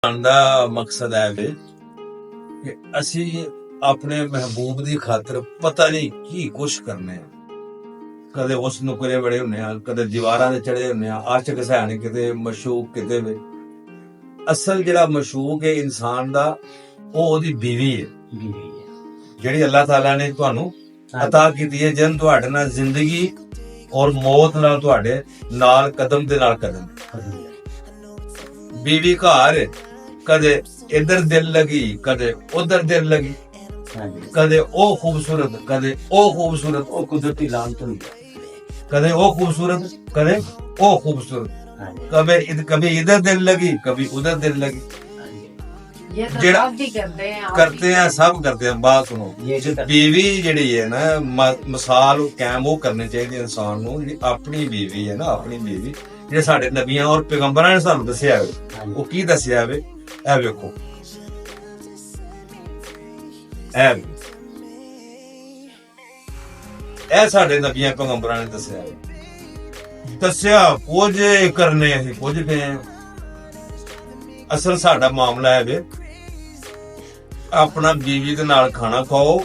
ਦਾ ਮਕਸਦ ਹੈ ਵੇ ਕਿ ਅਸੀਂ ਆਪਣੇ ਮਹਿਬੂਬ ਦੀ ਖਾਤਰ ਪਤਾ ਨਹੀਂ ਕੀ ਕੁਛ ਕਰਨੇ ਆ। ਕਦੇ ਉਸ ਨੁਕਰੇ ਬੜੇ ਹੁੰਨੇ ਆ, ਕਦੇ ਦੀਵਾਰਾਂ ਤੇ ਚੜੇ ਹੁੰਨੇ ਆ, ਆਸ਼ਕ ਸਹਿਣ ਕਿਤੇ, ਮਸ਼ੂਕ ਕਿਤੇ ਵੇ। ਅਸਲ ਜਿਹੜਾ ਮਸ਼ੂਕ ਹੈ ਇਨਸਾਨ ਦਾ, ਉਹ ਉਹਦੀ ਬੀਵੀ ਹੈ, ਜਿਹੜੀ ਅੱਲਾਹ ਤਾਲਾ ਨੇ ਤੁਹਾਨੂੰ ਅਤਾ ਕੀਤੀ ਹੈ, ਜਿਹਨ ਤੁਹਾਡੇ ਨਾਲ ਜ਼ਿੰਦਗੀ ਔਰ ਮੌਤ ਨਾਲ ਤੁਹਾਡੇ ਨਾਲ ਕਦਮ ਦੇ ਨਾਲ ਕਦਮ। बीवी घर कदे इधर दिल लगी, कदे उधर दिल लगी, कदे ओ खूबसूरत, कदे ओ खूबसूरत, ओ कुदरती लानत हुई, कदे ओ खूबसूरत, कदे ओ खूबसूरत, कभी इधर दिल लगी, कभी उधर दिल लगी। ये तो सब भी करते हैं, सब करते हैं। बात सुनो, बीवी जिहड़ी है ना, मिसाल कायम वो करनी चाहिए इंसान नूं, अपनी बीवी है ना, अपनी बीवी ਜਿਹੜੇ ਸਾਡੇ ਨਬੀਆਂ ਔਰ ਪੈਗੰਬਰਾਂ ਨੇ ਸਾਨੂੰ ਦੱਸਿਆ ਹੈ, ਉਹ ਕੀ ਦੱਸਿਆ ਹੈ? ਇਹ ਵੇਖੋ, ਇਹ ਸਾਡੇ ਨਬੀਆਂ ਪੈਗੰਬਰਾਂ ਨੇ ਦੱਸਿਆ ਹੈ। ਦੱਸਿਆ ਕੁਝ ਕਰਨੇ ਅਸੀਂ ਕੁਝ ਪਏ ਹਾਂ। ਅਸਲ ਸਾਡਾ ਮਾਮਲਾ ਹੈ ਵੇ, ਆਪਣਾ ਬੀਵੀ ਦੇ ਨਾਲ ਖਾਣਾ ਖਾਓ,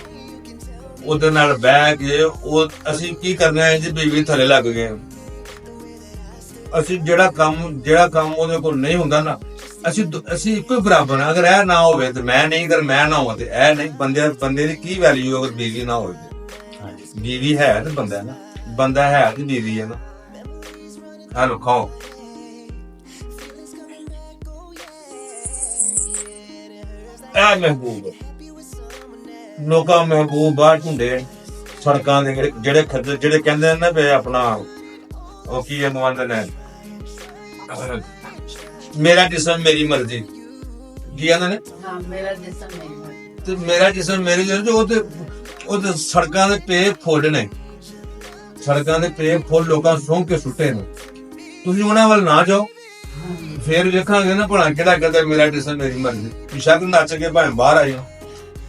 ਉਹਦੇ ਨਾਲ ਬਹਿ ਕੇ ਉਹ ਅਸੀਂ ਕੀ ਕਰਨਾ ਹੈ ਜੀ, ਬੀਵੀ ਥੱਲੇ ਲੱਗ ਗਏ। ਅਸੀਂ ਜਿਹੜਾ ਕੰਮ ਉਹਦੇ ਕੋਲ ਨਹੀਂ ਹੁੰਦਾ ਨਾ, ਅਸੀਂ ਇੱਕੋ ਹੀ ਬਰਾਬਰ ਆ। ਅਗਰ ਇਹ ਨਾ ਹੋਵੇ ਤੇ ਮੈਂ ਨਹੀਂ, ਅਗਰ ਮੈਂ ਨਾ ਹੋਵਾਂ ਤੇ ਇਹ ਨਹੀਂ। ਬੰਦੇ ਦੀ ਕੀ ਵੈਲਿਊ ਅਗਰ ਬੀਵੀ ਨਾ ਹੋਵੇ? ਬੀਵੀ ਹੈ ਤੇ ਬੰਦਾ ਹੈ ਨਾ, ਬੰਦਾ ਹੈ ਤੇ ਬੀਵੀ ਹੈ ਨਾ। ਹਲੋ ਖਾਓ। ਇਹ ਮਹਿਬੂਬ ਲੋਕਾਂ ਮਹਿਬੂਬ ਬਾਹਰ ਢੂੰਡੇ ਸੜਕਾਂ ਦੇ, ਜਿਹੜੇ ਕਹਿੰਦੇ ਨੇ ਵੀ ਆਪਣਾ ਉਹ ਕੀ ਹੈ ਮੰਨਦੇ ਨੇ, ਮੇਰਾ ਜਿਸਮ ਮੇਰੀ ਮਰਜ਼ੀ। ਕੀ ਕਹਿੰਦੇ ਨੇ? ਹਾਂ, ਮੇਰਾ ਜਿਸਮ ਮੇਰੀ ਮਰਜ਼ੀ। ਤੇ ਮੇਰਾ ਜਿਸਮ ਮੇਰੀ ਮਰਜ਼ੀ, ਉਹ ਤੇ ਸੜਕਾਂ ਦੇ ਪੇ ਫੁੱਲ ਨੇ, ਸੜਕਾਂ ਦੇ ਪੇ ਫੁੱਲ ਲੋਕਾਂ ਸੌਂਹ ਕੇ ਸੁੱਟੇ ਨੇ। ਤੁਸੀਂ ਉਹਨਾਂ ਵੱਲ ਨਾ ਜਾਓ, ਫੇਰ ਵੇਖਾਂਗੇ ਨਾ ਭਲਾ ਕਿਹੜਾ ਕਹਿੰਦਾ ਮੇਰਾ ਜਿਸਮ ਮੇਰੀ ਮਰਜ਼ੀ। ਪਿਛਾ ਤੋਂ ਨੱਚ ਕੇ ਭਾਵੇਂ ਬਾਹਰ ਆਈ ਹੋ,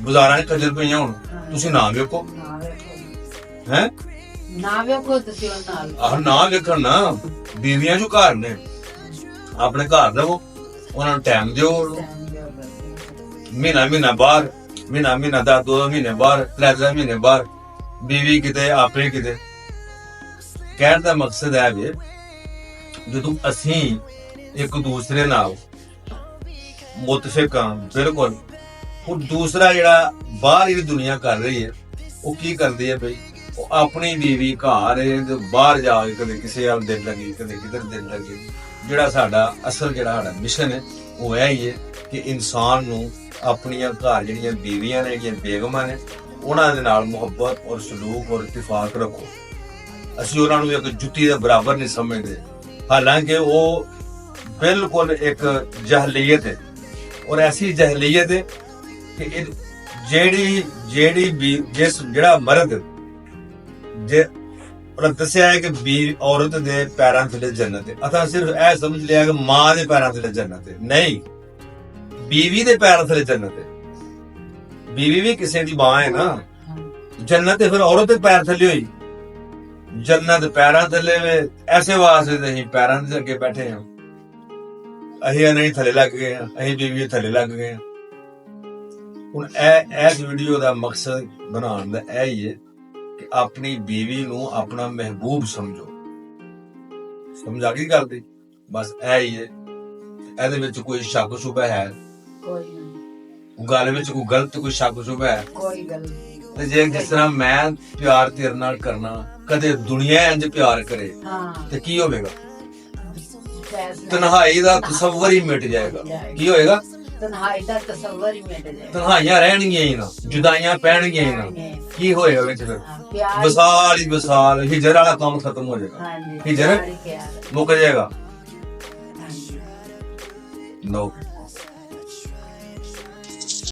ਬਾਜ਼ਾਰਾਂ 'ਚ ਖੱਜਲ ਪਈਆਂ ਹੁਣ, ਤੁਸੀਂ ਨਾ ਵੇਖੋ ਹੈ, ਨਾ ਵੇਖੋ ਤੁਸੀਂ ਉਹ ਨਾਲ। ਆਹ ਨਾ ਵੇਖਣ ਨਾ, ਬੀਵੀਆਂ ਜੋ ਘਰ ਨੇ, ਆਪਣੇ ਘਰ ਰਹੋ, ਉਹਨਾਂ ਨੂੰ ਟਾਈਮ ਦਿਓ। ਮਹੀਨਾ ਬਾਹਰ, ਮਹੀਨਾ ਦਾ 2 ਮਹੀਨੇ ਬਾਹਰ, 3 ਮਹੀਨੇ ਬਾਹਰ, ਬੀਵੀ ਕਿਤੇ ਆਪੇ ਕਿਤੇ। ਕਹਿਣ ਦਾ ਮਕਸਦ ਹੈ ਵੀ ਜਦੋਂ ਅਸੀਂ ਇੱਕ ਦੂਸਰੇ ਨਾਲ ਮੁਤਫਿਕ ਹਾਂ, ਬਿਲਕੁਲ, ਉਹ ਦੂਸਰਾ ਜਿਹੜਾ ਬਾਹਰ ਦੀ ਦੁਨੀਆ ਕਰ ਰਹੀ ਹੈ, ਉਹ ਕੀ ਕਰਦੀ ਹੈ ਬਈ? ਉਹ ਆਪਣੀ ਬੀਵੀ ਘਰ ਬਾਹਰ ਜਾ ਕੇ ਕਦੇ ਕਿਸੇ ਵੱਲ ਦਿਲ ਲੱਗੀ, ਕਦੇ ਕਿਧਰ ਦਿਲ ਲੱਗੀ। ਜਿਹੜਾ ਸਾਡਾ ਅਸਲ ਸਾਡਾ ਮਿਸ਼ਨ ਹੈ ਉਹ ਇਹ ਹੀ ਹੈ ਕਿ ਇਨਸਾਨ ਨੂੰ ਆਪਣੀਆਂ ਘਰ ਜਿਹੜੀਆਂ ਬੀਵੀਆਂ ਨੇ, ਜਿਹੜੀਆਂ ਬੇਗਮਾਂ ਨੇ, ਉਹਨਾਂ ਦੇ ਨਾਲ ਮੁਹੱਬਤ ਔਰ ਸਲੂਕ ਔਰ ਇਤਫਾਕ ਰੱਖੋ। ਅਸੀਂ ਉਹਨਾਂ ਨੂੰ ਇੱਕ ਜੁੱਤੀ ਦੇ ਬਰਾਬਰ ਨਹੀਂ ਸਮਝਦੇ, ਹਾਲਾਂਕਿ ਉਹ ਬਿਲਕੁਲ ਇੱਕ ਜਹਲੀਅਤ ਹੈ, ਔਰ ਐਸੀ ਜਹਲੀਅਤ ਹੈ ਕਿ ਜਿਹੜਾ ਮਰਦ ਜੇ ਦੱਸਿਆ ਹੈ ਕਿ ਔਰਤ ਦੇ ਪੈਰਾਂ ਥੱਲੇ ਜੰਨਤ ਹੈ, ਅਸਾਂ ਸਿਰਫ ਇਹ ਸਮਝ ਲਿਆ ਕਿ ਮਾਂ ਦੇ ਪੈਰਾਂ ਥੱਲੇ ਜੰਨਤ ਹੈ। ਨਹੀਂ, ਬੀਵੀ ਦੇ ਪੈਰਾਂ ਥੱਲੇ ਜੰਨਤ ਹੈ। ਬੀਵੀ ਵੀ ਕਿਸੇ ਦੀ ਮਾਂ ਹੈ ਨਾ। ਜੰਨਤ ਫਿਰ ਔਰਤ ਦੇ ਪੈਰ ਥੱਲੇ ਹੋਈ। ਜੰਨਤ ਪੈਰਾਂ ਥੱਲੇ ਵੇ, ਐਸੇ ਵਾਸਤੇ ਅਸੀਂ ਪੈਰਾਂ ਦੇ ਅੱਗੇ ਬੈਠੇ ਹਾਂ। ਅਸੀਂ ਨਹੀਂ ਥੱਲੇ ਲੱਗ ਗਏ ਹਾਂ, ਅਸੀਂ ਬੀਵੀ ਥੱਲੇ ਲੱਗ ਗਏ ਹਾਂ। ਹੁਣ ਇਸ ਵੀਡੀਓ ਦਾ ਮਕਸਦ ਬਣਾਉਣ ਦਾ ਇਹ ਹੀ ਹੈ ਕਿ ਆਪਣੀ ਬੀਵੀ ਨੂੰ ਆਪਣਾ ਮਹਿਬੂਬ ਸਮਝੋ। ਸਮਝ ਆ ਗਈ ਗੱਲ ਦੀ? ਬਸ ਇਹ ਹੀ ਹੈ। ਇਹਦੇ ਵਿੱਚ ਕੋਈ ਸ਼ੱਕ ਸ਼ੁਬਾ ਹੈ? ਕੋਈ ਨਹੀਂ। ਗੱਲ ਵਿੱਚ ਕੋਈ ਗਲਤ, ਕੋਈ ਸ਼ੱਕ ਸ਼ੁਬਾ ਹੈ? ਕੋਈ ਗੱਲ ਨਹੀਂ। ਤੇ ਜੇ ਜਿਸ ਤਰ੍ਹਾਂ ਮੈਂ ਪਿਆਰ ਤੇਰੇ ਨਾਲ ਕਰਨਾ, ਕਦੇ ਦੁਨੀਆ ਇੰਜ ਪਿਆਰ ਕਰੇ ਤੇ ਕੀ ਹੋਵੇਗਾ? ਤਨਹਾਈ ਦਾ ਤਸੱਵਰ ਹੀ ਮਿਟ ਜਾਏਗਾ। ਕੀ ਹੋਏਗਾ? ਤਨਹਾਈ ਦਾ ਤਸੱਵਰ ਹੀ ਮਿਟ ਜਾਏਗਾ। ਤਨਹਾਈਆਂ ਰਹਿਣਗੀਆਂ ਹੀ ਨਾ, ਜੁਦਾਈਆਂ ਪੈਣਗੀਆਂ ਹੀ ਨਾ। ਕੀ ਹੋਏਗਾ ਵਿੱਚ ਫਿਰ? ਵਿਸਾਲ ਹੀ ਵਿਸਾਲ, ਹਿਜਰ ਵਾਲਾ ਕੰਮ ਖਤਮ ਹੋ ਜਾਏਗਾ। ਹਿਜਰ ਮੁੱਕ ਜਾਏਗਾ। ਨੋ।